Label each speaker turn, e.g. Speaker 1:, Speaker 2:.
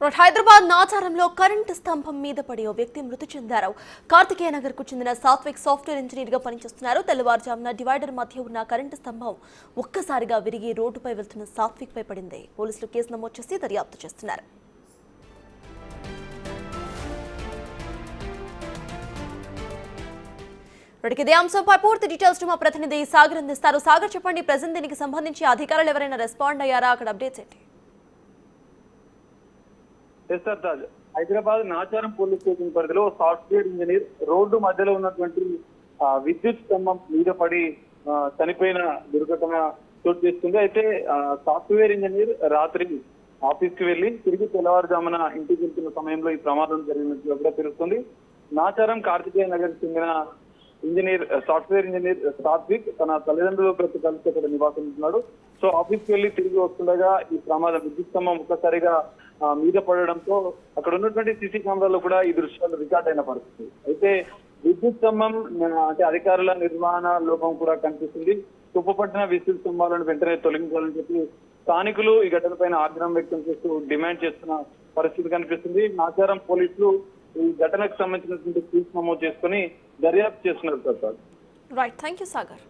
Speaker 1: Hyderabad నాచారంలో current స్తంభం మీద పడి ఓ వ్యక్తి మృతి చెందారు. కార్తికేయ నగర్ కు చెందిన సాత్విక్ సాఫ్ట్వేర్ ఇంజనీర్ గా పనిచేస్తున్నారు. తెల్లవారుజామున డివైడర్ మధ్య ఉన్న కరెంటు స్తంభం ఒక్కసారిగా విరిగి రోడ్డుపై వెళ్తున్న సాత్విక్ పై పడింది. పోలీసులు కేసు నమోదు చేసి దర్యాప్తు చేస్తున్నారు. ఇదే అంశంపై పూర్తి డీటెయిల్స్ మా ప్రతినిధి సాగర్ అందిస్తారు. సాగర్, చెప్పండి, ప్రెజెంట్ దీనికి సంబంధించి అధికారులు ఎవరైనా రెస్పాండ్ అయ్యారా? అక్కడ అప్డేట్స్ ఏంటి?
Speaker 2: హైదరాబాద్ నాచారం పోలీస్ స్టేషన్ పరిధిలో సాఫ్ట్వేర్ ఇంజనీర్ రోడ్డు మధ్యలో ఉన్నటువంటి విద్యుత్ స్తంభం మీద పడి చనిపోయిన దుర్ఘటన చోటు చేసుకుంది. అయితే సాఫ్ట్వేర్ ఇంజనీర్ రాత్రి ఆఫీస్ కి వెళ్లి తిరిగి తెల్లవారుజామున ఇంటికి వెళ్తున్న సమయంలో ఈ ప్రమాదం జరిగినట్లు కూడా తెలుస్తుంది. నాచారం కార్తికేయ నగర్ చెందిన సాఫ్ట్వేర్ ఇంజనీర్ సాత్విక్ తన తల్లిదండ్రులతో కలిసి అక్కడ నివాసం ఉంటున్నాడు. సో ఆఫీస్ కి వెళ్లి తిరిగి వస్తుండగా ఈ ప్రమాదం విద్యుత్ స్తంభం ఒక్కసారిగా మీద పడడంతో అక్కడ ఉన్నటువంటి సీసీ కెమెరాలో కూడా ఈ దృశ్యాలు రికార్డ్ అయిన పరిస్థితి. అయితే విద్యుత్ స్తంభం అంటే అధికారుల నిర్వహణ లోపం కూడా కనిపిస్తుంది. తుప్పుపట్టిన విద్యుత్ స్తంభాలను వెంటనే తొలగించాలని చెప్పి స్థానికులు ఈ ఘటనపైన ఆగ్రహం వ్యక్తం చేస్తూ డిమాండ్ చేస్తున్న పరిస్థితి కనిపిస్తుంది. నాచారం పోలీసులు ఈ ఘటనకు సంబంధించినటువంటి కేసు నమోదు చేసుకుని దర్యాప్తు చేస్తున్నారు.
Speaker 1: Right, thank you Sagar.